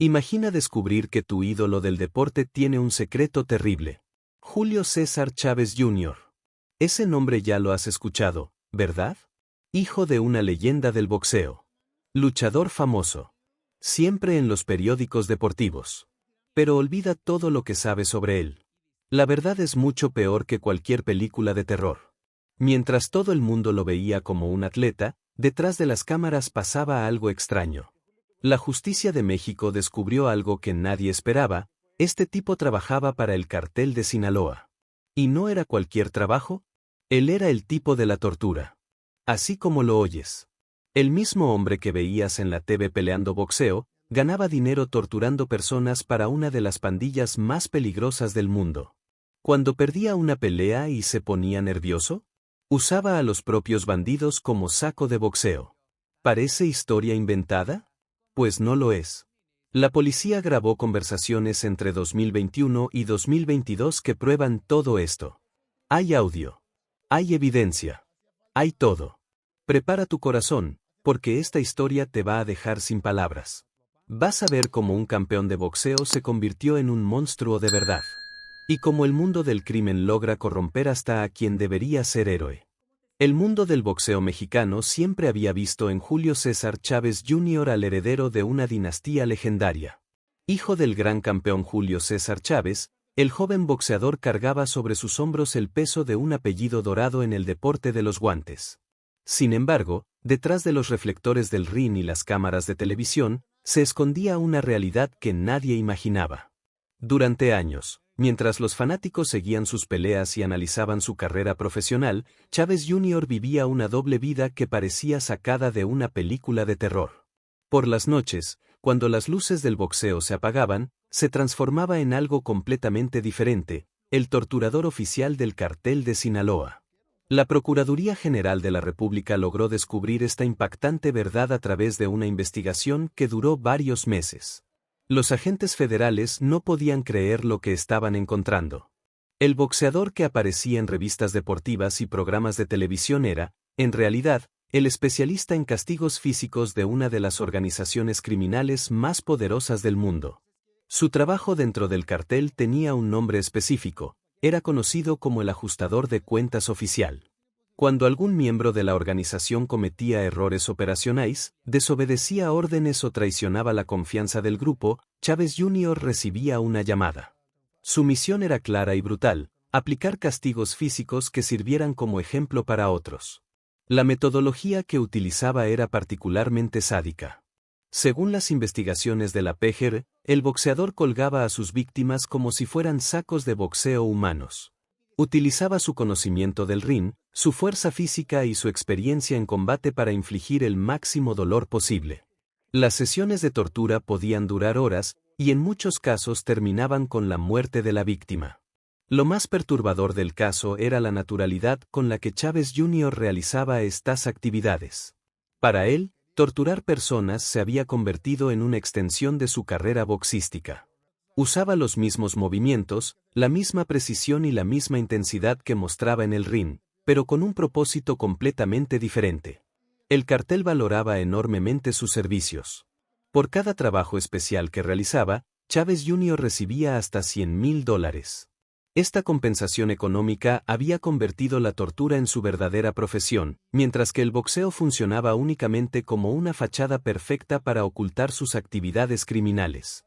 Imagina descubrir que tu ídolo del deporte tiene un secreto terrible. Julio César Chávez Jr. Ese nombre ya lo has escuchado, ¿verdad? Hijo de una leyenda del boxeo. Luchador famoso. Siempre en los periódicos deportivos. Pero olvida todo lo que sabes sobre él. La verdad es mucho peor que cualquier película de terror. Mientras todo el mundo lo veía como un atleta, detrás de las cámaras pasaba algo extraño. La justicia de México descubrió algo que nadie esperaba: este tipo trabajaba para el cartel de Sinaloa. ¿Y no era cualquier trabajo? Él era el tipo de la tortura. Así como lo oyes. El mismo hombre que veías en la TV peleando boxeo, ganaba dinero torturando personas para una de las pandillas más peligrosas del mundo. Cuando perdía una pelea y se ponía nervioso, usaba a los propios bandidos como saco de boxeo. ¿Parece historia inventada? Pues no lo es. La policía grabó conversaciones entre 2021 y 2022 que prueban todo esto. Hay audio. Hay evidencia. Hay todo. Prepara tu corazón, porque esta historia te va a dejar sin palabras. Vas a ver cómo un campeón de boxeo se convirtió en un monstruo de verdad. Y cómo el mundo del crimen logra corromper hasta a quien debería ser héroe. El mundo del boxeo mexicano siempre había visto en Julio César Chávez Jr. al heredero de una dinastía legendaria. Hijo del gran campeón Julio César Chávez, el joven boxeador cargaba sobre sus hombros el peso de un apellido dorado en el deporte de los guantes. Sin embargo, detrás de los reflectores del ring y las cámaras de televisión, se escondía una realidad que nadie imaginaba. Durante años, mientras los fanáticos seguían sus peleas y analizaban su carrera profesional, Chávez Jr. vivía una doble vida que parecía sacada de una película de terror. Por las noches, cuando las luces del boxeo se apagaban, se transformaba en algo completamente diferente: el torturador oficial del cartel de Sinaloa. La Procuraduría General de la República logró descubrir esta impactante verdad a través de una investigación que duró varios meses. Los agentes federales no podían creer lo que estaban encontrando. El boxeador que aparecía en revistas deportivas y programas de televisión era, en realidad, el especialista en castigos físicos de una de las organizaciones criminales más poderosas del mundo. Su trabajo dentro del cartel tenía un nombre específico: era conocido como el ajustador de cuentas oficial. Cuando algún miembro de la organización cometía errores operacionales, desobedecía órdenes o traicionaba la confianza del grupo, Chávez Jr. recibía una llamada. Su misión era clara y brutal: aplicar castigos físicos que sirvieran como ejemplo para otros. La metodología que utilizaba era particularmente sádica. Según las investigaciones de la PGR, el boxeador colgaba a sus víctimas como si fueran sacos de boxeo humanos. Utilizaba su conocimiento del ring, su fuerza física y su experiencia en combate para infligir el máximo dolor posible. Las sesiones de tortura podían durar horas, y en muchos casos terminaban con la muerte de la víctima. Lo más perturbador del caso era la naturalidad con la que Chávez Jr. realizaba estas actividades. Para él, torturar personas se había convertido en una extensión de su carrera boxística. Usaba los mismos movimientos, la misma precisión y la misma intensidad que mostraba en el ring, pero con un propósito completamente diferente. El cartel valoraba enormemente sus servicios. Por cada trabajo especial que realizaba, Chávez Jr. recibía hasta $100,000. Esta compensación económica había convertido la tortura en su verdadera profesión, mientras que el boxeo funcionaba únicamente como una fachada perfecta para ocultar sus actividades criminales.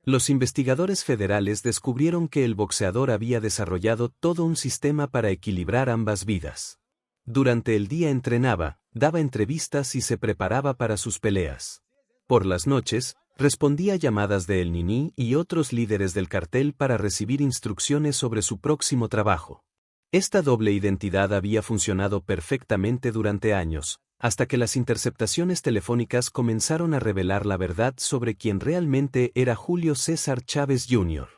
Los investigadores federales descubrieron que el boxeador había desarrollado todo un sistema para equilibrar ambas vidas. Durante el día entrenaba, daba entrevistas y se preparaba para sus peleas. Por las noches, respondía a llamadas de El Niní y otros líderes del cartel para recibir instrucciones sobre su próximo trabajo. Esta doble identidad había funcionado perfectamente durante años, hasta que las interceptaciones telefónicas comenzaron a revelar la verdad sobre quién realmente era Julio César Chávez Jr.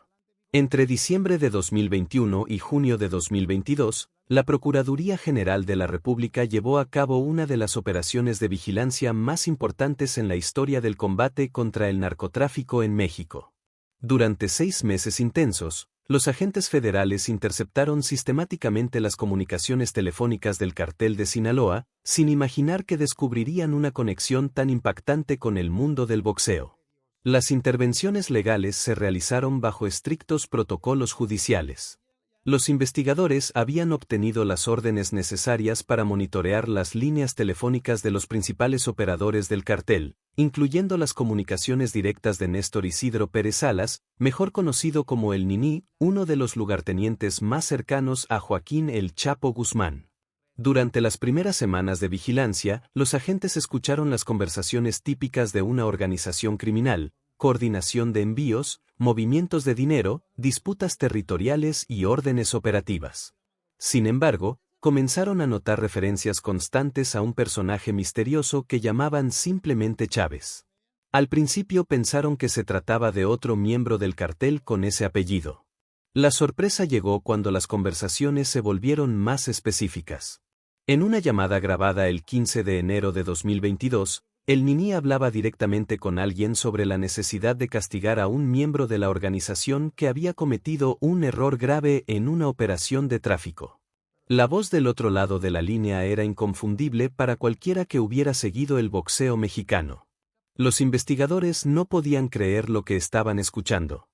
Entre diciembre de 2021 y junio de 2022, la Procuraduría General de la República llevó a cabo una de las operaciones de vigilancia más importantes en la historia del combate contra el narcotráfico en México. Durante 6 meses intensos, los agentes federales interceptaron sistemáticamente las comunicaciones telefónicas del cartel de Sinaloa, sin imaginar que descubrirían una conexión tan impactante con el mundo del boxeo. Las intervenciones legales se realizaron bajo estrictos protocolos judiciales. Los investigadores habían obtenido las órdenes necesarias para monitorear las líneas telefónicas de los principales operadores del cartel, incluyendo las comunicaciones directas de Néstor Isidro Pérez Salas, mejor conocido como el Niní, uno de los lugartenientes más cercanos a Joaquín El Chapo Guzmán. Durante las primeras semanas de vigilancia, los agentes escucharon las conversaciones típicas de una organización criminal: coordinación de envíos, movimientos de dinero, disputas territoriales y órdenes operativas. Sin embargo, comenzaron a notar referencias constantes a un personaje misterioso que llamaban simplemente Chávez. Al principio pensaron que se trataba de otro miembro del cartel con ese apellido. La sorpresa llegó cuando las conversaciones se volvieron más específicas. En una llamada grabada el 15 de enero de 2022, el Niní hablaba directamente con alguien sobre la necesidad de castigar a un miembro de la organización que había cometido un error grave en una operación de tráfico. La voz del otro lado de la línea era inconfundible para cualquiera que hubiera seguido el boxeo mexicano. Los investigadores no podían creer lo que estaban escuchando.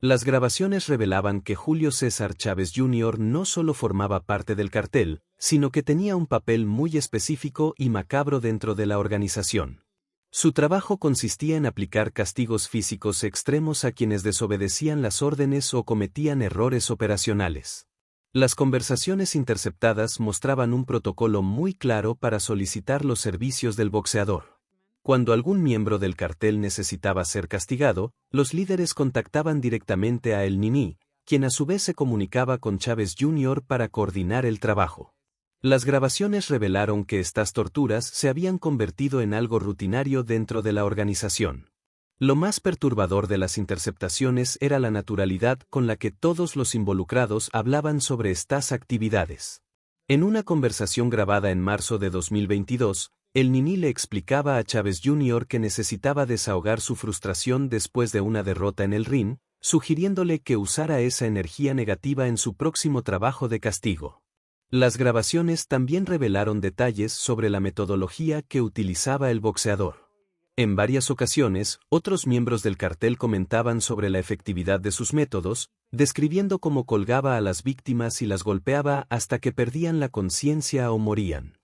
Las grabaciones revelaban que Julio César Chávez Jr. no solo formaba parte del cartel, sino que tenía un papel muy específico y macabro dentro de la organización. Su trabajo consistía en aplicar castigos físicos extremos a quienes desobedecían las órdenes o cometían errores operacionales. Las conversaciones interceptadas mostraban un protocolo muy claro para solicitar los servicios del boxeador. Cuando algún miembro del cartel necesitaba ser castigado, los líderes contactaban directamente a El Niní, quien a su vez se comunicaba con Chávez Jr. para coordinar el trabajo. Las grabaciones revelaron que estas torturas se habían convertido en algo rutinario dentro de la organización. Lo más perturbador de las interceptaciones era la naturalidad con la que todos los involucrados hablaban sobre estas actividades. En una conversación grabada en marzo de 2022, el Niní le explicaba a Chávez Jr. que necesitaba desahogar su frustración después de una derrota en el ring, sugiriéndole que usara esa energía negativa en su próximo trabajo de castigo. Las grabaciones también revelaron detalles sobre la metodología que utilizaba el boxeador. En varias ocasiones, otros miembros del cartel comentaban sobre la efectividad de sus métodos, describiendo cómo colgaba a las víctimas y las golpeaba hasta que perdían la conciencia o morían.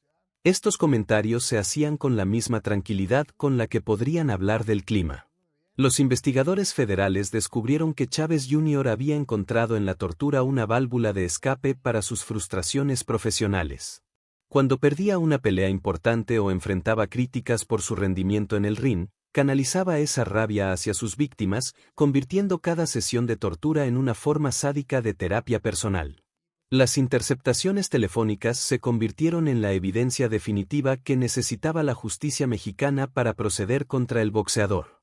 Estos comentarios se hacían con la misma tranquilidad con la que podrían hablar del clima. Los investigadores federales descubrieron que Chávez Jr. había encontrado en la tortura una válvula de escape para sus frustraciones profesionales. Cuando perdía una pelea importante o enfrentaba críticas por su rendimiento en el ring, canalizaba esa rabia hacia sus víctimas, convirtiendo cada sesión de tortura en una forma sádica de terapia personal. Las interceptaciones telefónicas se convirtieron en la evidencia definitiva que necesitaba la justicia mexicana para proceder contra el boxeador.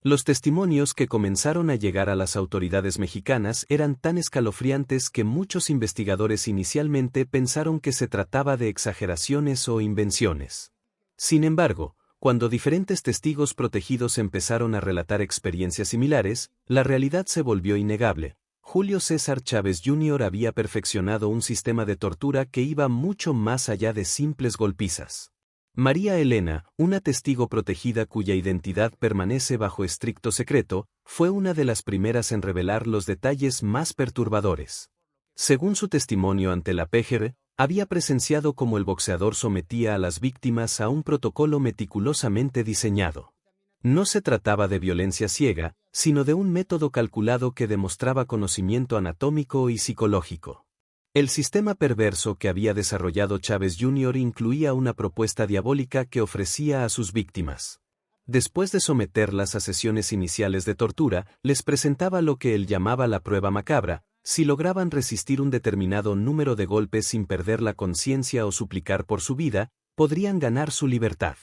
Los testimonios que comenzaron a llegar a las autoridades mexicanas eran tan escalofriantes que muchos investigadores inicialmente pensaron que se trataba de exageraciones o invenciones. Sin embargo, cuando diferentes testigos protegidos empezaron a relatar experiencias similares, la realidad se volvió innegable. Julio César Chávez Jr. había perfeccionado un sistema de tortura que iba mucho más allá de simples golpizas. María Elena, una testigo protegida cuya identidad permanece bajo estricto secreto, fue una de las primeras en revelar los detalles más perturbadores. Según su testimonio ante la PGR, había presenciado cómo el boxeador sometía a las víctimas a un protocolo meticulosamente diseñado. No se trataba de violencia ciega, sino de un método calculado que demostraba conocimiento anatómico y psicológico. El sistema perverso que había desarrollado Chávez Jr. incluía una propuesta diabólica que ofrecía a sus víctimas. Después de someterlas a sesiones iniciales de tortura, les presentaba lo que él llamaba la prueba macabra. Si lograban resistir un determinado número de golpes sin perder la conciencia o suplicar por su vida, podrían ganar su libertad.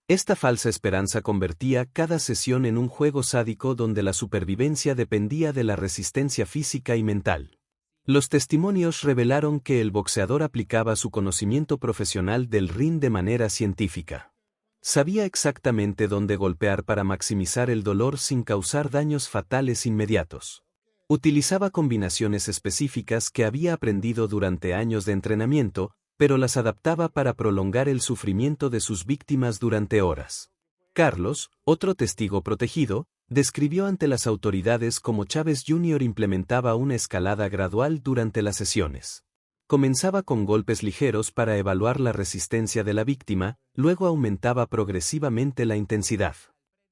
Esta falsa esperanza convertía cada sesión en un juego sádico donde la supervivencia dependía de la resistencia física y mental. Los testimonios revelaron que el boxeador aplicaba su conocimiento profesional del ring de manera científica. Sabía exactamente dónde golpear para maximizar el dolor sin causar daños fatales inmediatos. Utilizaba combinaciones específicas que había aprendido durante años de entrenamiento, pero las adaptaba para prolongar el sufrimiento de sus víctimas durante horas. Carlos, otro testigo protegido, describió ante las autoridades cómo Chávez Jr. implementaba una escalada gradual durante las sesiones. Comenzaba con golpes ligeros para evaluar la resistencia de la víctima, luego aumentaba progresivamente la intensidad.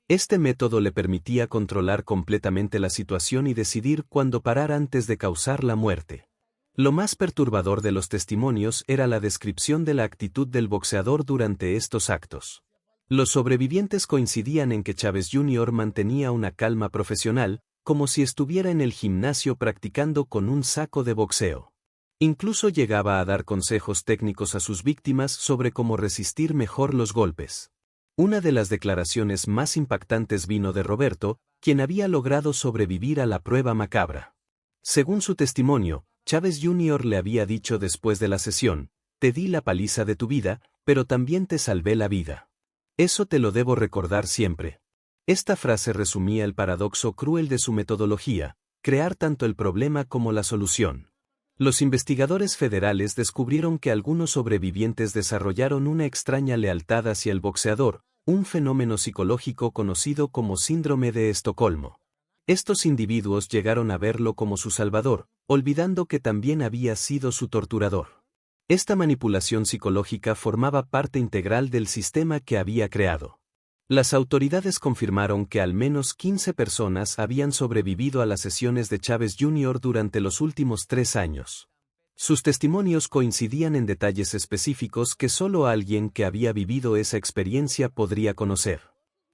Este método le permitía controlar completamente la situación y decidir cuándo parar antes de causar la muerte. Lo más perturbador de los testimonios era la descripción de la actitud del boxeador durante estos actos. Los sobrevivientes coincidían en que Chávez Jr. mantenía una calma profesional, como si estuviera en el gimnasio practicando con un saco de boxeo. Incluso llegaba a dar consejos técnicos a sus víctimas sobre cómo resistir mejor los golpes. Una de las declaraciones más impactantes vino de Roberto, quien había logrado sobrevivir a la prueba macabra. Según su testimonio, Chávez Jr. le había dicho después de la sesión: «Te di la paliza de tu vida, pero también te salvé la vida. Eso te lo debo recordar siempre». Esta frase resumía el paradoxo cruel de su metodología: crear tanto el problema como la solución. Los investigadores federales descubrieron que algunos sobrevivientes desarrollaron una extraña lealtad hacia el boxeador, un fenómeno psicológico conocido como síndrome de Estocolmo. Estos individuos llegaron a verlo como su salvador, olvidando que también había sido su torturador. Esta manipulación psicológica formaba parte integral del sistema que había creado. Las autoridades confirmaron que al menos 15 personas habían sobrevivido a las sesiones de Chávez Jr. durante los últimos 3 años. Sus testimonios coincidían en detalles específicos que solo alguien que había vivido esa experiencia podría conocer.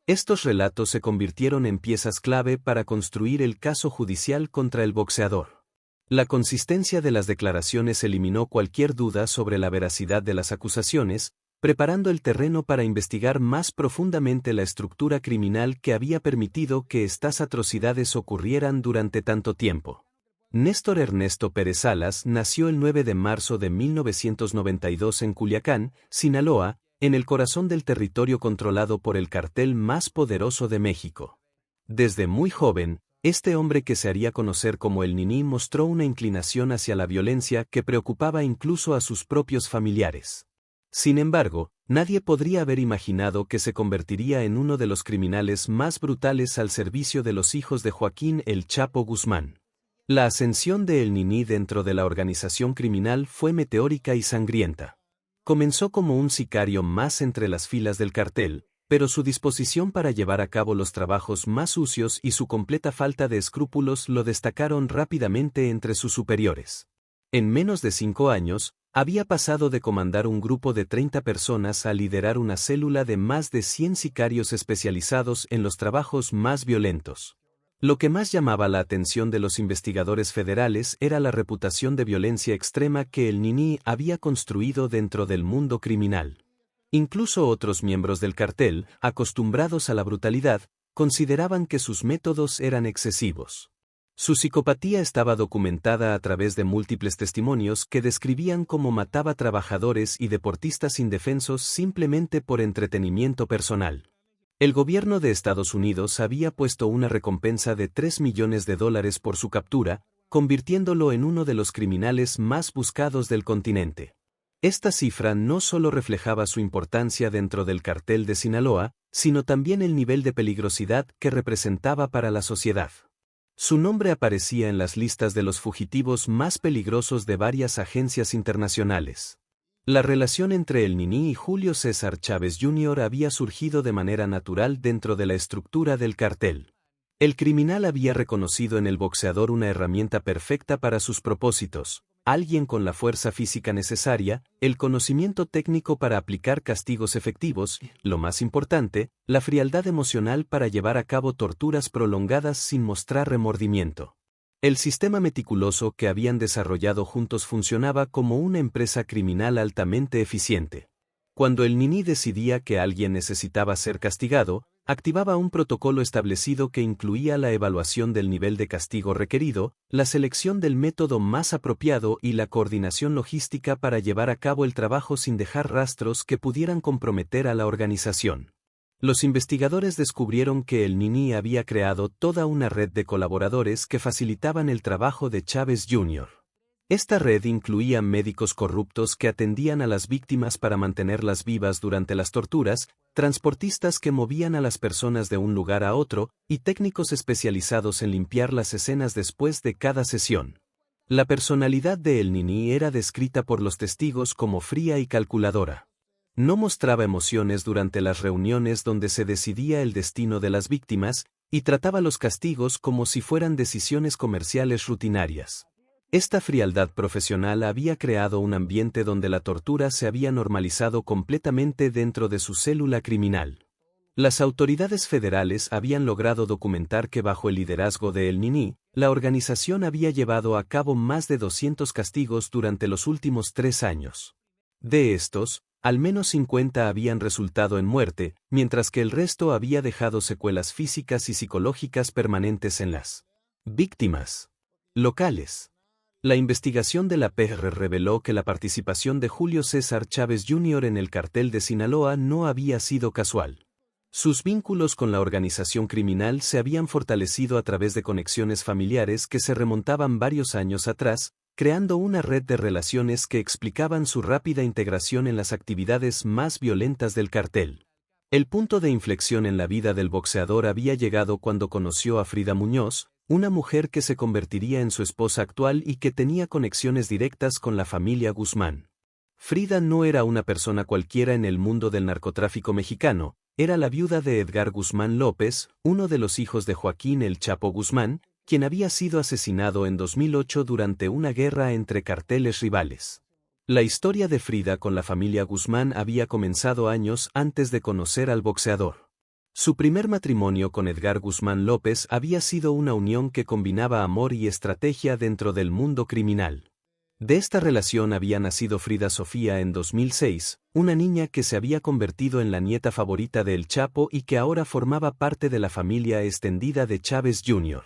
Estos relatos se convirtieron en piezas clave para construir el caso judicial contra el boxeador. La consistencia de las declaraciones eliminó cualquier duda sobre la veracidad de las acusaciones, preparando el terreno para investigar más profundamente la estructura criminal que había permitido que estas atrocidades ocurrieran durante tanto tiempo. Néstor Ernesto Pérez Salas nació el 9 de marzo de 1992 en Culiacán, Sinaloa, en el corazón del territorio controlado por el cartel más poderoso de México. Desde muy joven, este hombre que se haría conocer como el Niní mostró una inclinación hacia la violencia que preocupaba incluso a sus propios familiares. Sin embargo, nadie podría haber imaginado que se convertiría en uno de los criminales más brutales al servicio de los hijos de Joaquín El Chapo Guzmán. La ascensión de El Niní dentro de la organización criminal fue meteórica y sangrienta. Comenzó como un sicario más entre las filas del cartel, pero su disposición para llevar a cabo los trabajos más sucios y su completa falta de escrúpulos lo destacaron rápidamente entre sus superiores. En menos de 5 años, había pasado de comandar un grupo de 30 personas a liderar una célula de más de 100 sicarios especializados en los trabajos más violentos. Lo que más llamaba la atención de los investigadores federales era la reputación de violencia extrema que el Niní había construido dentro del mundo criminal. Incluso otros miembros del cartel, acostumbrados a la brutalidad, consideraban que sus métodos eran excesivos. Su psicopatía estaba documentada a través de múltiples testimonios que describían cómo mataba trabajadores y deportistas indefensos simplemente por entretenimiento personal. El gobierno de Estados Unidos había puesto una recompensa de $3 millones por su captura, convirtiéndolo en uno de los criminales más buscados del continente. Esta cifra no solo reflejaba su importancia dentro del cartel de Sinaloa, sino también el nivel de peligrosidad que representaba para la sociedad. Su nombre aparecía en las listas de los fugitivos más peligrosos de varias agencias internacionales. La relación entre el Niní y Julio César Chávez Jr. había surgido de manera natural dentro de la estructura del cartel. El criminal había reconocido en el boxeador una herramienta perfecta para sus propósitos, alguien con la fuerza física necesaria, el conocimiento técnico para aplicar castigos efectivos, lo más importante, la frialdad emocional para llevar a cabo torturas prolongadas sin mostrar remordimiento. El sistema meticuloso que habían desarrollado juntos funcionaba como una empresa criminal altamente eficiente. Cuando el Niní decidía que alguien necesitaba ser castigado, activaba un protocolo establecido que incluía la evaluación del nivel de castigo requerido, la selección del método más apropiado y la coordinación logística para llevar a cabo el trabajo sin dejar rastros que pudieran comprometer a la organización. Los investigadores descubrieron que el Niní había creado toda una red de colaboradores que facilitaban el trabajo de Chávez Jr. Esta red incluía médicos corruptos que atendían a las víctimas para mantenerlas vivas durante las torturas, transportistas que movían a las personas de un lugar a otro, y técnicos especializados en limpiar las escenas después de cada sesión. La personalidad de El Nini era descrita por los testigos como fría y calculadora. No mostraba emociones durante las reuniones donde se decidía el destino de las víctimas, y trataba los castigos como si fueran decisiones comerciales rutinarias. Esta frialdad profesional había creado un ambiente donde la tortura se había normalizado completamente dentro de su célula criminal. Las autoridades federales habían logrado documentar que bajo el liderazgo de El Nini, la organización había llevado a cabo más de 200 castigos durante los últimos 3 años. De estos, al menos 50 habían resultado en muerte, mientras que el resto había dejado secuelas físicas y psicológicas permanentes en las víctimas locales. La investigación de la PR reveló que la participación de Julio César Chávez Jr. en el cartel de Sinaloa no había sido casual. Sus vínculos con la organización criminal se habían fortalecido a través de conexiones familiares que se remontaban varios años atrás, creando una red de relaciones que explicaban su rápida integración en las actividades más violentas del cartel. El punto de inflexión en la vida del boxeador había llegado cuando conoció a Frida Muñoz, una mujer que se convertiría en su esposa actual y que tenía conexiones directas con la familia Guzmán. Frida no era una persona cualquiera en el mundo del narcotráfico mexicano, era la viuda de Edgar Guzmán López, uno de los hijos de Joaquín El Chapo Guzmán, quien había sido asesinado en 2008 durante una guerra entre carteles rivales. La historia de Frida con la familia Guzmán había comenzado años antes de conocer al boxeador. Su primer matrimonio con Edgar Guzmán López había sido una unión que combinaba amor y estrategia dentro del mundo criminal. De esta relación había nacido Frida Sofía en 2006, una niña que se había convertido en la nieta favorita de El Chapo y que ahora formaba parte de la familia extendida de Chávez Jr.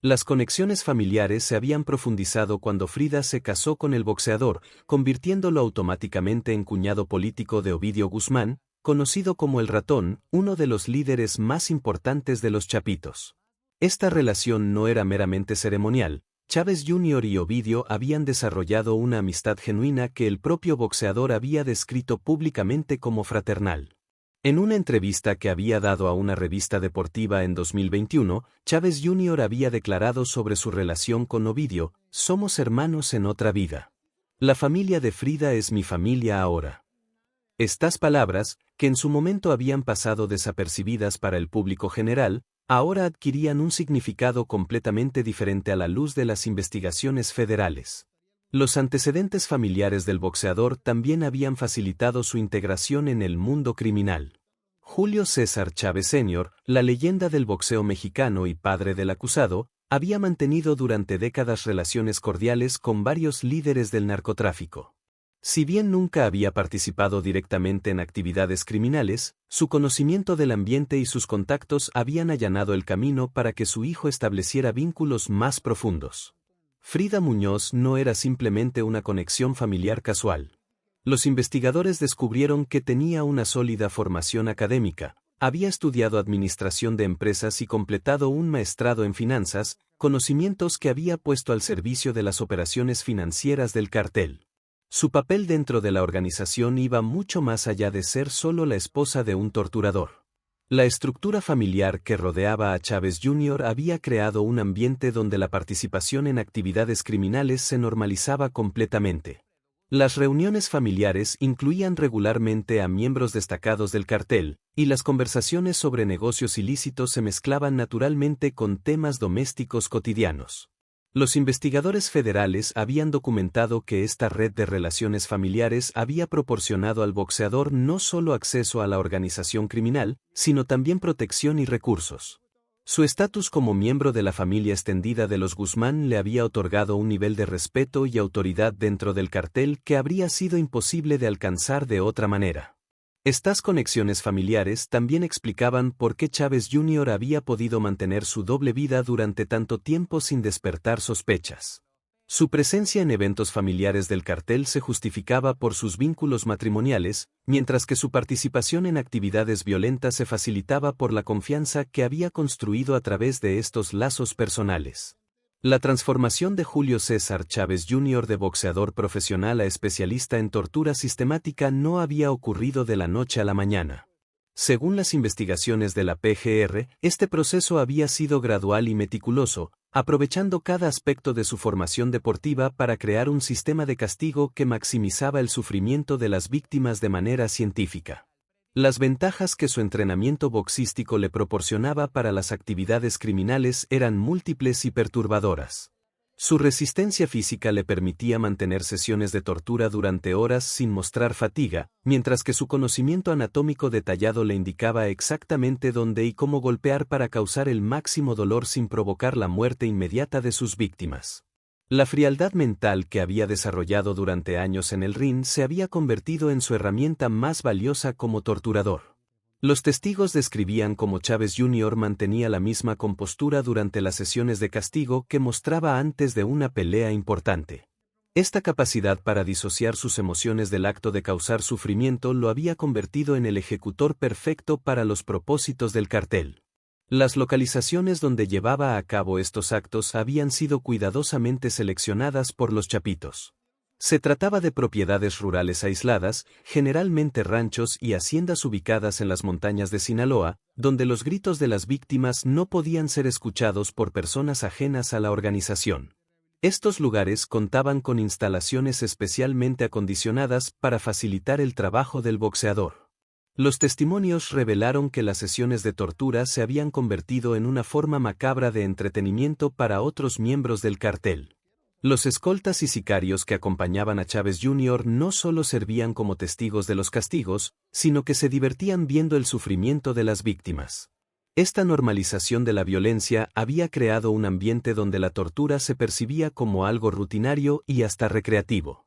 Las conexiones familiares se habían profundizado cuando Frida se casó con el boxeador, convirtiéndolo automáticamente en cuñado político de Ovidio Guzmán, conocido como El Ratón, uno de los líderes más importantes de los Chapitos. Esta relación no era meramente ceremonial. Chávez Jr. y Ovidio habían desarrollado una amistad genuina que el propio boxeador había descrito públicamente como fraternal. En una entrevista que había dado a una revista deportiva en 2021, Chávez Jr. había declarado sobre su relación con Ovidio: "Somos hermanos en otra vida. La familia de Frida es mi familia ahora". Estas palabras, que en su momento habían pasado desapercibidas para el público general, ahora adquirían un significado completamente diferente a la luz de las investigaciones federales. Los antecedentes familiares del boxeador también habían facilitado su integración en el mundo criminal. Julio César Chávez Sr., la leyenda del boxeo mexicano y padre del acusado, había mantenido durante décadas relaciones cordiales con varios líderes del narcotráfico. Si bien nunca había participado directamente en actividades criminales, su conocimiento del ambiente y sus contactos habían allanado el camino para que su hijo estableciera vínculos más profundos. Frida Muñoz no era simplemente una conexión familiar casual. Los investigadores descubrieron que tenía una sólida formación académica, había estudiado administración de empresas y completado un maestrado en finanzas, conocimientos que había puesto al servicio de las operaciones financieras del cartel. Su papel dentro de la organización iba mucho más allá de ser solo la esposa de un torturador. La estructura familiar que rodeaba a Chávez Jr. había creado un ambiente donde la participación en actividades criminales se normalizaba completamente. Las reuniones familiares incluían regularmente a miembros destacados del cartel, y las conversaciones sobre negocios ilícitos se mezclaban naturalmente con temas domésticos cotidianos. Los investigadores federales habían documentado que esta red de relaciones familiares había proporcionado al boxeador no solo acceso a la organización criminal, sino también protección y recursos. Su estatus como miembro de la familia extendida de los Guzmán le había otorgado un nivel de respeto y autoridad dentro del cartel que habría sido imposible de alcanzar de otra manera. Estas conexiones familiares también explicaban por qué Chávez Jr. había podido mantener su doble vida durante tanto tiempo sin despertar sospechas. Su presencia en eventos familiares del cartel se justificaba por sus vínculos matrimoniales, mientras que su participación en actividades violentas se facilitaba por la confianza que había construido a través de estos lazos personales. La transformación de Julio César Chávez Jr. de boxeador profesional a especialista en tortura sistemática no había ocurrido de la noche a la mañana. Según las investigaciones de la PGR, este proceso había sido gradual y meticuloso, aprovechando cada aspecto de su formación deportiva para crear un sistema de castigo que maximizaba el sufrimiento de las víctimas de manera científica. Las ventajas que su entrenamiento boxístico le proporcionaba para las actividades criminales eran múltiples y perturbadoras. Su resistencia física le permitía mantener sesiones de tortura durante horas sin mostrar fatiga, mientras que su conocimiento anatómico detallado le indicaba exactamente dónde y cómo golpear para causar el máximo dolor sin provocar la muerte inmediata de sus víctimas. La frialdad mental que había desarrollado durante años en el ring se había convertido en su herramienta más valiosa como torturador. Los testigos describían cómo Chávez Jr. mantenía la misma compostura durante las sesiones de castigo que mostraba antes de una pelea importante. Esta capacidad para disociar sus emociones del acto de causar sufrimiento lo había convertido en el ejecutor perfecto para los propósitos del cartel. Las localizaciones donde llevaba a cabo estos actos habían sido cuidadosamente seleccionadas por los chapitos. Se trataba de propiedades rurales aisladas, generalmente ranchos y haciendas ubicadas en las montañas de Sinaloa, donde los gritos de las víctimas no podían ser escuchados por personas ajenas a la organización. Estos lugares contaban con instalaciones especialmente acondicionadas para facilitar el trabajo del boxeador. Los testimonios revelaron que las sesiones de tortura se habían convertido en una forma macabra de entretenimiento para otros miembros del cartel. Los escoltas y sicarios que acompañaban a Chávez Jr. no solo servían como testigos de los castigos, sino que se divertían viendo el sufrimiento de las víctimas. Esta normalización de la violencia había creado un ambiente donde la tortura se percibía como algo rutinario y hasta recreativo.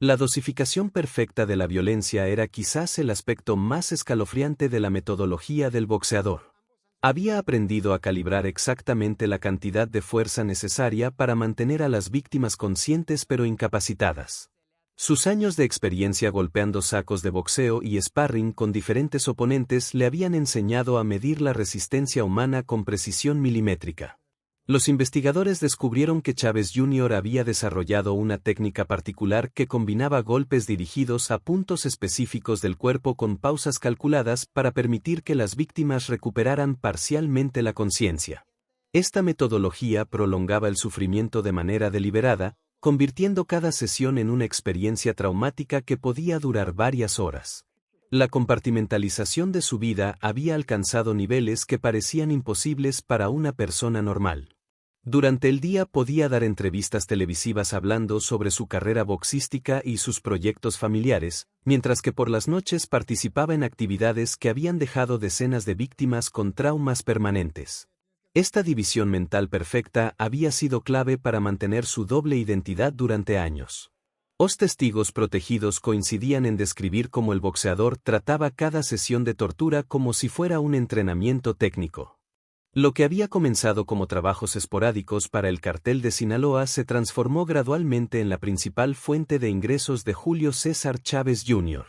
La dosificación perfecta de la violencia era quizás el aspecto más escalofriante de la metodología del boxeador. Había aprendido a calibrar exactamente la cantidad de fuerza necesaria para mantener a las víctimas conscientes pero incapacitadas. Sus años de experiencia golpeando sacos de boxeo y sparring con diferentes oponentes le habían enseñado a medir la resistencia humana con precisión milimétrica. Los investigadores descubrieron que Chávez Jr. había desarrollado una técnica particular que combinaba golpes dirigidos a puntos específicos del cuerpo con pausas calculadas para permitir que las víctimas recuperaran parcialmente la conciencia. Esta metodología prolongaba el sufrimiento de manera deliberada, convirtiendo cada sesión en una experiencia traumática que podía durar varias horas. La compartimentalización de su vida había alcanzado niveles que parecían imposibles para una persona normal. Durante el día podía dar entrevistas televisivas hablando sobre su carrera boxística y sus proyectos familiares, mientras que por las noches participaba en actividades que habían dejado decenas de víctimas con traumas permanentes. Esta división mental perfecta había sido clave para mantener su doble identidad durante años. Los testigos protegidos coincidían en describir cómo el boxeador trataba cada sesión de tortura como si fuera un entrenamiento técnico. Lo que había comenzado como trabajos esporádicos para el cartel de Sinaloa se transformó gradualmente en la principal fuente de ingresos de Julio César Chávez Jr.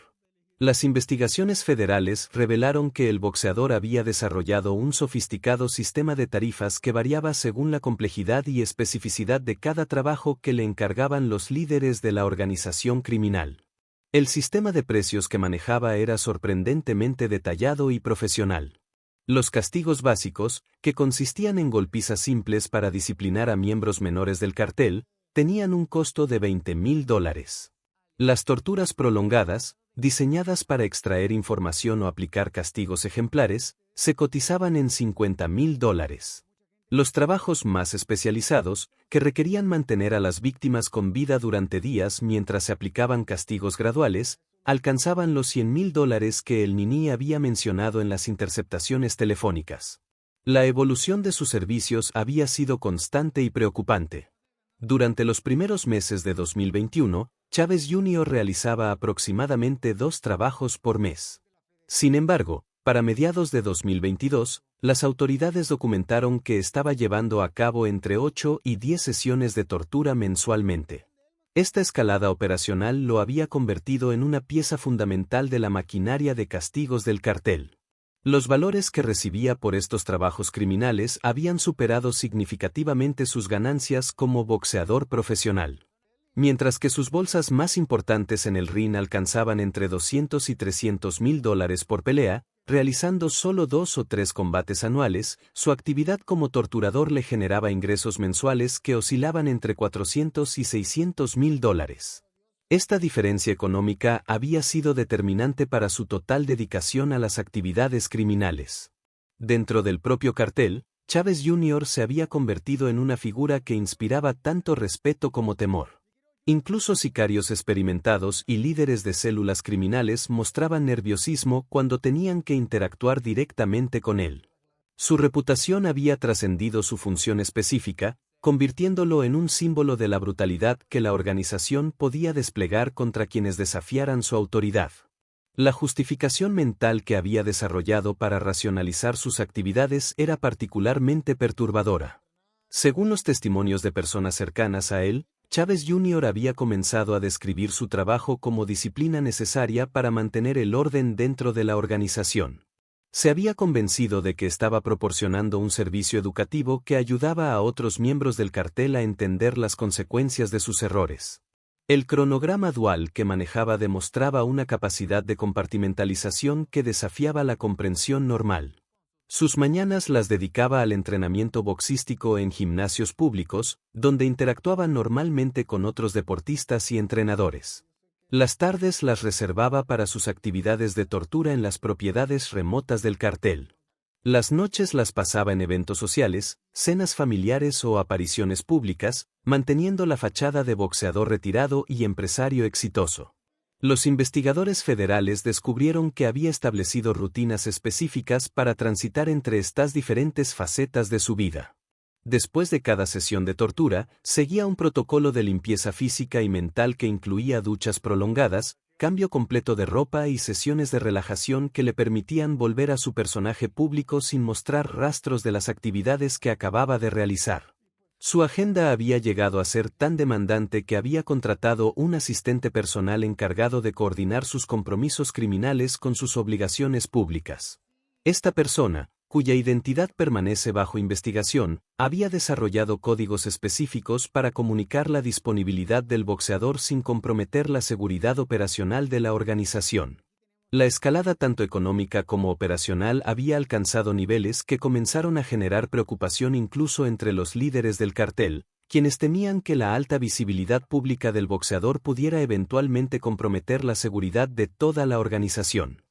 Las investigaciones federales revelaron que el boxeador había desarrollado un sofisticado sistema de tarifas que variaba según la complejidad y especificidad de cada trabajo que le encargaban los líderes de la organización criminal. El sistema de precios que manejaba era sorprendentemente detallado y profesional. Los castigos básicos, que consistían en golpizas simples para disciplinar a miembros menores del cartel, tenían un costo de $20,000. Las torturas prolongadas, diseñadas para extraer información o aplicar castigos ejemplares, se cotizaban en $50,000. Los trabajos más especializados, que requerían mantener a las víctimas con vida durante días mientras se aplicaban castigos graduales, alcanzaban los $100,000 que el Nini había mencionado en las interceptaciones telefónicas. La evolución de sus servicios había sido constante y preocupante. Durante los primeros meses de 2021, Chávez Jr. realizaba aproximadamente 2 trabajos por mes. Sin embargo, para mediados de 2022, las autoridades documentaron que estaba llevando a cabo entre 8 y 10 sesiones de tortura mensualmente. Esta escalada operacional lo había convertido en una pieza fundamental de la maquinaria de castigos del cartel. Los valores que recibía por estos trabajos criminales habían superado significativamente sus ganancias como boxeador profesional. Mientras que sus bolsas más importantes en el ring alcanzaban entre 200 y 300 mil dólares por pelea, realizando solo 2 o 3 combates anuales, su actividad como torturador le generaba ingresos mensuales que oscilaban entre 400 y 600 mil dólares. Esta diferencia económica había sido determinante para su total dedicación a las actividades criminales. Dentro del propio cartel, Chávez Jr. se había convertido en una figura que inspiraba tanto respeto como temor. Incluso sicarios experimentados y líderes de células criminales mostraban nerviosismo cuando tenían que interactuar directamente con él. Su reputación había trascendido su función específica, convirtiéndolo en un símbolo de la brutalidad que la organización podía desplegar contra quienes desafiaran su autoridad. La justificación mental que había desarrollado para racionalizar sus actividades era particularmente perturbadora. Según los testimonios de personas cercanas a él, Chávez Jr. había comenzado a describir su trabajo como disciplina necesaria para mantener el orden dentro de la organización. Se había convencido de que estaba proporcionando un servicio educativo que ayudaba a otros miembros del cartel a entender las consecuencias de sus errores. El cronograma dual que manejaba demostraba una capacidad de compartimentalización que desafiaba la comprensión normal. Sus mañanas las dedicaba al entrenamiento boxístico en gimnasios públicos, donde interactuaba normalmente con otros deportistas y entrenadores. Las tardes las reservaba para sus actividades de tortura en las propiedades remotas del cartel. Las noches las pasaba en eventos sociales, cenas familiares o apariciones públicas, manteniendo la fachada de boxeador retirado y empresario exitoso. Los investigadores federales descubrieron que había establecido rutinas específicas para transitar entre estas diferentes facetas de su vida. Después de cada sesión de tortura, seguía un protocolo de limpieza física y mental que incluía duchas prolongadas, cambio completo de ropa y sesiones de relajación que le permitían volver a su personaje público sin mostrar rastros de las actividades que acababa de realizar. Su agenda había llegado a ser tan demandante que había contratado un asistente personal encargado de coordinar sus compromisos criminales con sus obligaciones públicas. Esta persona, cuya identidad permanece bajo investigación, había desarrollado códigos específicos para comunicar la disponibilidad del boxeador sin comprometer la seguridad operacional de la organización. La escalada tanto económica como operacional había alcanzado niveles que comenzaron a generar preocupación incluso entre los líderes del cartel, quienes temían que la alta visibilidad pública del boxeador pudiera eventualmente comprometer la seguridad de toda la organización.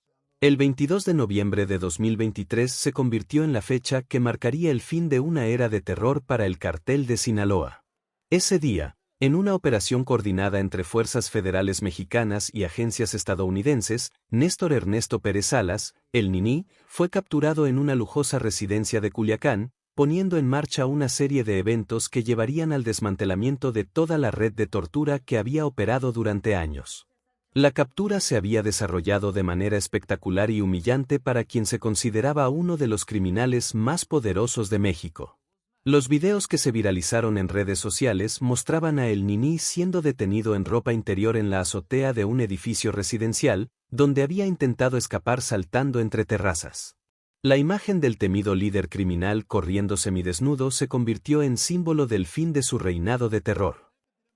El 22 de noviembre de 2023 se convirtió en la fecha que marcaría el fin de una era de terror para el cartel de Sinaloa. Ese día, en una operación coordinada entre fuerzas federales mexicanas y agencias estadounidenses, Néstor Ernesto Pérez Salas, el Niní, fue capturado en una lujosa residencia de Culiacán, poniendo en marcha una serie de eventos que llevarían al desmantelamiento de toda la red de tortura que había operado durante años. La captura se había desarrollado de manera espectacular y humillante para quien se consideraba uno de los criminales más poderosos de México. Los videos que se viralizaron en redes sociales mostraban a El Niní siendo detenido en ropa interior en la azotea de un edificio residencial, donde había intentado escapar saltando entre terrazas. La imagen del temido líder criminal corriendo semidesnudo se convirtió en símbolo del fin de su reinado de terror.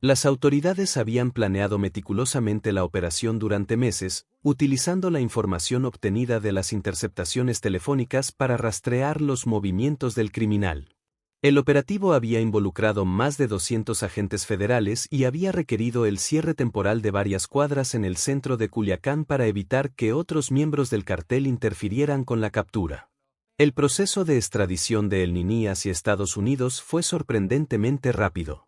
Las autoridades habían planeado meticulosamente la operación durante meses, utilizando la información obtenida de las interceptaciones telefónicas para rastrear los movimientos del criminal. El operativo había involucrado más de 200 agentes federales y había requerido el cierre temporal de varias cuadras en el centro de Culiacán para evitar que otros miembros del cartel interfirieran con la captura. El proceso de extradición de El Niní hacia Estados Unidos fue sorprendentemente rápido.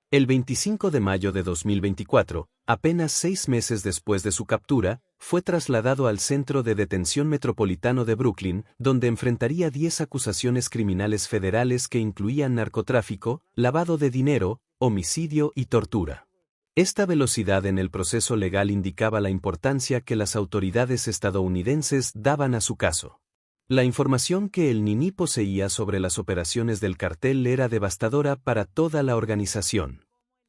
El 25 de mayo de 2024, apenas 6 meses después de su captura, fue trasladado al Centro de Detención Metropolitano de Brooklyn, donde enfrentaría 10 acusaciones criminales federales que incluían narcotráfico, lavado de dinero, homicidio y tortura. Esta velocidad en el proceso legal indicaba la importancia que las autoridades estadounidenses daban a su caso. La información que El Niní poseía sobre las operaciones del cartel era devastadora para toda la organización.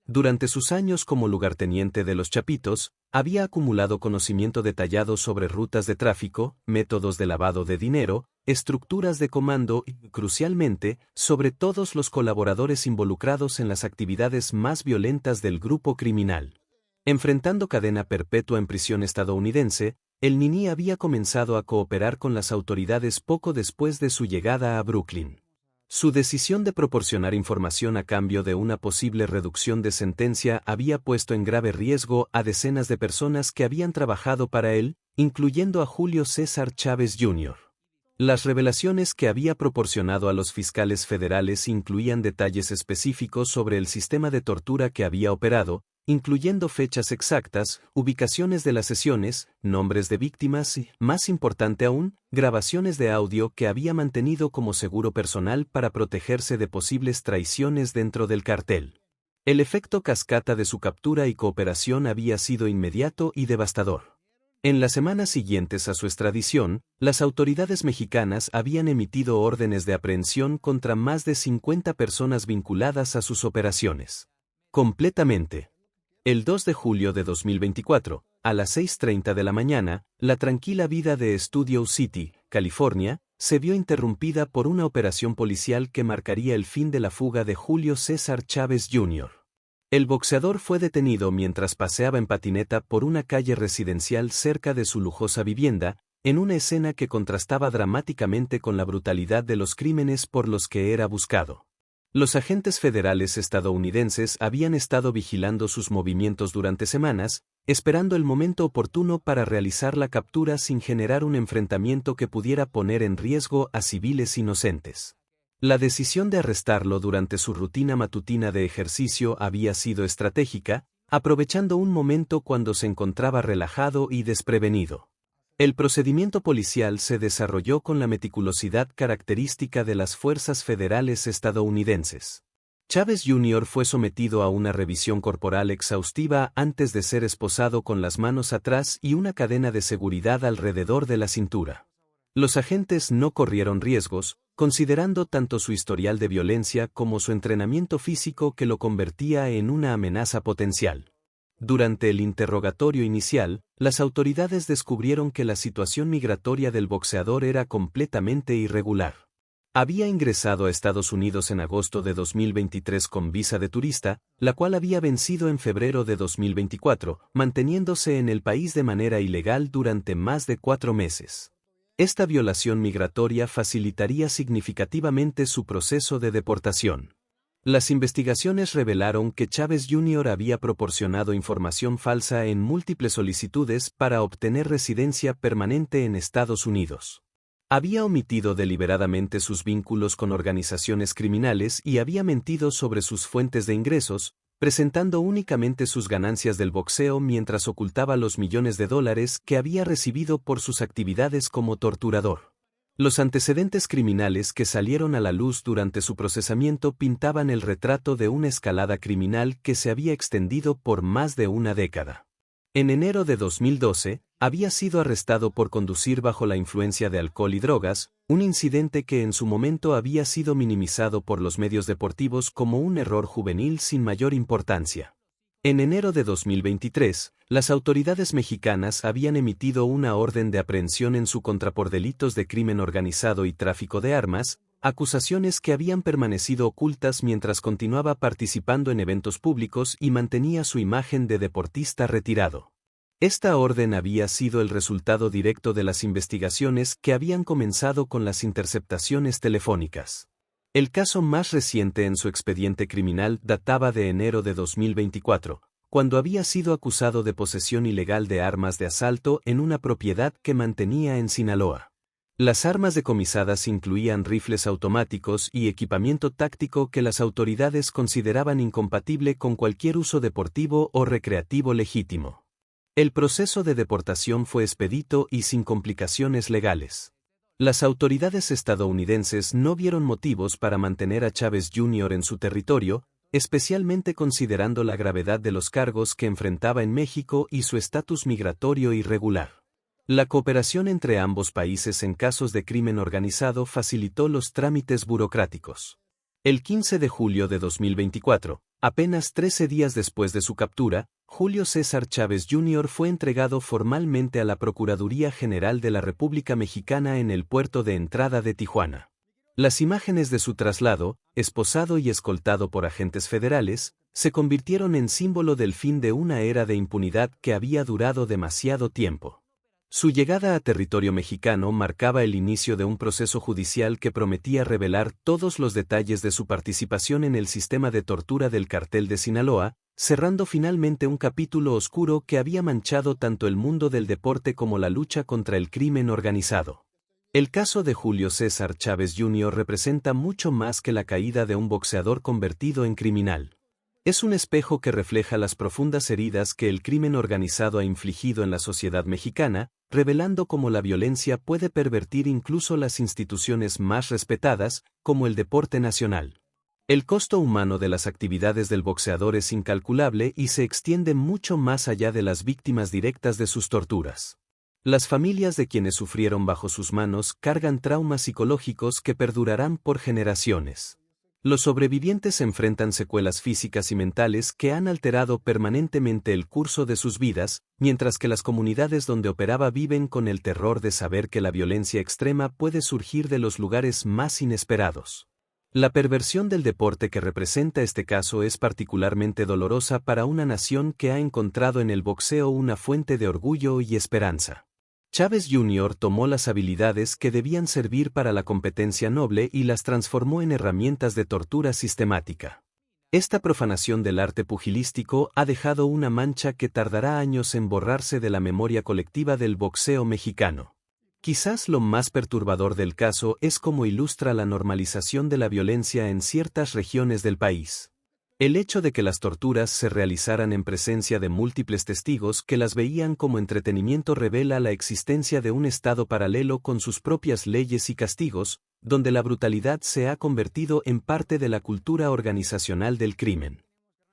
Durante sus años como lugarteniente de los Chapitos, había acumulado conocimiento detallado sobre rutas de tráfico, métodos de lavado de dinero, estructuras de comando y, crucialmente, sobre todos los colaboradores involucrados en las actividades más violentas del grupo criminal. Enfrentando cadena perpetua en prisión estadounidense, el Nini había comenzado a cooperar con las autoridades poco después de su llegada a Brooklyn. Su decisión de proporcionar información a cambio de una posible reducción de sentencia había puesto en grave riesgo a decenas de personas que habían trabajado para él, incluyendo a Julio César Chávez Jr. Las revelaciones que había proporcionado a los fiscales federales incluían detalles específicos sobre el sistema de tortura que había operado, incluyendo fechas exactas, ubicaciones de las sesiones, nombres de víctimas y, más importante aún, grabaciones de audio que había mantenido como seguro personal para protegerse de posibles traiciones dentro del cartel. El efecto cascata de su captura y cooperación había sido inmediato y devastador. En las semanas siguientes a su extradición, las autoridades mexicanas habían emitido órdenes de aprehensión contra más de 50 personas vinculadas a sus operaciones. Completamente. El 2 de julio de 2024, a las 6:30 de la mañana, la tranquila vida de Studio City, California, se vio interrumpida por una operación policial que marcaría el fin de la fuga de Julio César Chávez Jr. El boxeador fue detenido mientras paseaba en patineta por una calle residencial cerca de su lujosa vivienda, en una escena que contrastaba dramáticamente con la brutalidad de los crímenes por los que era buscado. Los agentes federales estadounidenses habían estado vigilando sus movimientos durante semanas, esperando el momento oportuno para realizar la captura sin generar un enfrentamiento que pudiera poner en riesgo a civiles inocentes. La decisión de arrestarlo durante su rutina matutina de ejercicio había sido estratégica, aprovechando un momento cuando se encontraba relajado y desprevenido. El procedimiento policial se desarrolló con la meticulosidad característica de las fuerzas federales estadounidenses. Chávez Jr. fue sometido a una revisión corporal exhaustiva antes de ser esposado con las manos atrás y una cadena de seguridad alrededor de la cintura. Los agentes no corrieron riesgos, considerando tanto su historial de violencia como su entrenamiento físico que lo convertía en una amenaza potencial. Durante el interrogatorio inicial, las autoridades descubrieron que la situación migratoria del boxeador era completamente irregular. Había ingresado a Estados Unidos en agosto de 2023 con visa de turista, la cual había vencido en febrero de 2024, manteniéndose en el país de manera ilegal durante más de 4 meses. Esta violación migratoria facilitaría significativamente su proceso de deportación. Las investigaciones revelaron que Chávez Jr. había proporcionado información falsa en múltiples solicitudes para obtener residencia permanente en Estados Unidos. Había omitido deliberadamente sus vínculos con organizaciones criminales y había mentido sobre sus fuentes de ingresos, presentando únicamente sus ganancias del boxeo mientras ocultaba los millones de dólares que había recibido por sus actividades como torturador. Los antecedentes criminales que salieron a la luz durante su procesamiento pintaban el retrato de una escalada criminal que se había extendido por más de una década. En enero de 2012, había sido arrestado por conducir bajo la influencia de alcohol y drogas, un incidente que en su momento había sido minimizado por los medios deportivos como un error juvenil sin mayor importancia. En enero de 2023, las autoridades mexicanas habían emitido una orden de aprehensión en su contra por delitos de crimen organizado y tráfico de armas, acusaciones que habían permanecido ocultas mientras continuaba participando en eventos públicos y mantenía su imagen de deportista retirado. Esta orden había sido el resultado directo de las investigaciones que habían comenzado con las interceptaciones telefónicas. El caso más reciente en su expediente criminal databa de enero de 2024, cuando había sido acusado de posesión ilegal de armas de asalto en una propiedad que mantenía en Sinaloa. Las armas decomisadas incluían rifles automáticos y equipamiento táctico que las autoridades consideraban incompatible con cualquier uso deportivo o recreativo legítimo. El proceso de deportación fue expedito y sin complicaciones legales. Las autoridades estadounidenses no vieron motivos para mantener a Chávez Jr. en su territorio, especialmente considerando la gravedad de los cargos que enfrentaba en México y su estatus migratorio irregular. La cooperación entre ambos países en casos de crimen organizado facilitó los trámites burocráticos. El 15 de julio de 2024, apenas 13 días después de su captura, Julio César Chávez Jr. fue entregado formalmente a la Procuraduría General de la República Mexicana en el puerto de entrada de Tijuana. Las imágenes de su traslado, esposado y escoltado por agentes federales, se convirtieron en símbolo del fin de una era de impunidad que había durado demasiado tiempo. Su llegada a territorio mexicano marcaba el inicio de un proceso judicial que prometía revelar todos los detalles de su participación en el sistema de tortura del Cartel de Sinaloa, cerrando finalmente un capítulo oscuro que había manchado tanto el mundo del deporte como la lucha contra el crimen organizado. El caso de Julio César Chávez Jr. representa mucho más que la caída de un boxeador convertido en criminal. Es un espejo que refleja las profundas heridas que el crimen organizado ha infligido en la sociedad mexicana, revelando cómo la violencia puede pervertir incluso las instituciones más respetadas, como el deporte nacional. El costo humano de las actividades del boxeador es incalculable y se extiende mucho más allá de las víctimas directas de sus torturas. Las familias de quienes sufrieron bajo sus manos cargan traumas psicológicos que perdurarán por generaciones. Los sobrevivientes enfrentan secuelas físicas y mentales que han alterado permanentemente el curso de sus vidas, mientras que las comunidades donde operaba viven con el terror de saber que la violencia extrema puede surgir de los lugares más inesperados. La perversión del deporte que representa este caso es particularmente dolorosa para una nación que ha encontrado en el boxeo una fuente de orgullo y esperanza. Chávez Jr. tomó las habilidades que debían servir para la competencia noble y las transformó en herramientas de tortura sistemática. Esta profanación del arte pugilístico ha dejado una mancha que tardará años en borrarse de la memoria colectiva del boxeo mexicano. Quizás lo más perturbador del caso es cómo ilustra la normalización de la violencia en ciertas regiones del país. El hecho de que las torturas se realizaran en presencia de múltiples testigos que las veían como entretenimiento revela la existencia de un estado paralelo con sus propias leyes y castigos, donde la brutalidad se ha convertido en parte de la cultura organizacional del crimen.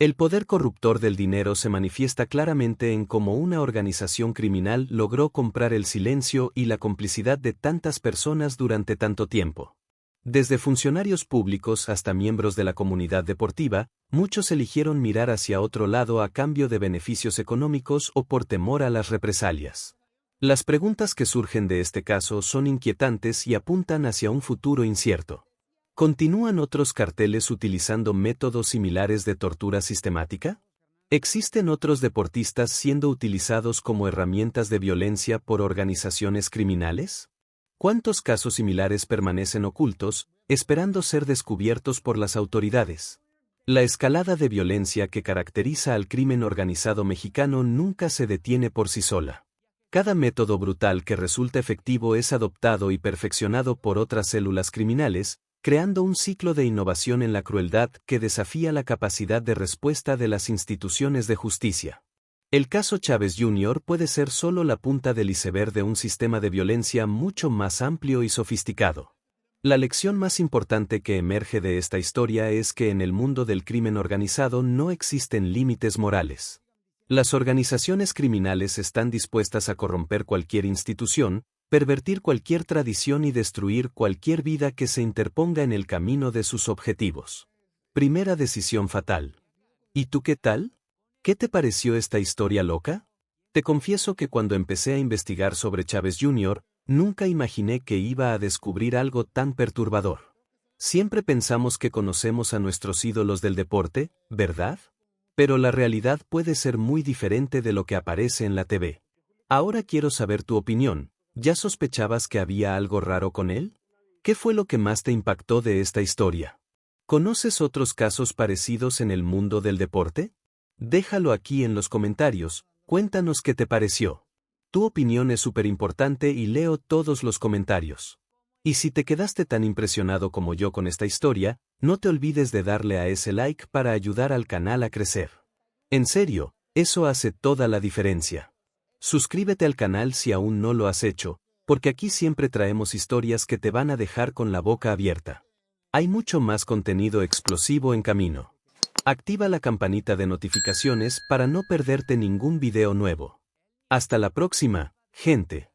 El poder corruptor del dinero se manifiesta claramente en cómo una organización criminal logró comprar el silencio y la complicidad de tantas personas durante tanto tiempo. Desde funcionarios públicos hasta miembros de la comunidad deportiva, muchos eligieron mirar hacia otro lado a cambio de beneficios económicos o por temor a las represalias. Las preguntas que surgen de este caso son inquietantes y apuntan hacia un futuro incierto. ¿Continúan otros carteles utilizando métodos similares de tortura sistemática? ¿Existen otros deportistas siendo utilizados como herramientas de violencia por organizaciones criminales? ¿Cuántos casos similares permanecen ocultos, esperando ser descubiertos por las autoridades? La escalada de violencia que caracteriza al crimen organizado mexicano nunca se detiene por sí sola. Cada método brutal que resulta efectivo es adoptado y perfeccionado por otras células criminales, creando un ciclo de innovación en la crueldad que desafía la capacidad de respuesta de las instituciones de justicia. El caso Chávez Jr. puede ser solo la punta del iceberg de un sistema de violencia mucho más amplio y sofisticado. La lección más importante que emerge de esta historia es que en el mundo del crimen organizado no existen límites morales. Las organizaciones criminales están dispuestas a corromper cualquier institución, pervertir cualquier tradición y destruir cualquier vida que se interponga en el camino de sus objetivos. Primera decisión fatal. ¿Y tú qué tal? ¿Qué te pareció esta historia loca? Te confieso que cuando empecé a investigar sobre Chávez Jr., nunca imaginé que iba a descubrir algo tan perturbador. Siempre pensamos que conocemos a nuestros ídolos del deporte, ¿verdad? Pero la realidad puede ser muy diferente de lo que aparece en la TV. Ahora quiero saber tu opinión. ¿Ya sospechabas que había algo raro con él? ¿Qué fue lo que más te impactó de esta historia? ¿Conoces otros casos parecidos en el mundo del deporte? Déjalo aquí en los comentarios, cuéntanos qué te pareció. Tu opinión es súper importante y leo todos los comentarios. Y si te quedaste tan impresionado como yo con esta historia, no te olvides de darle a ese like para ayudar al canal a crecer. En serio, eso hace toda la diferencia. Suscríbete al canal si aún no lo has hecho, porque aquí siempre traemos historias que te van a dejar con la boca abierta. Hay mucho más contenido explosivo en camino. Activa la campanita de notificaciones para no perderte ningún video nuevo. Hasta la próxima, gente.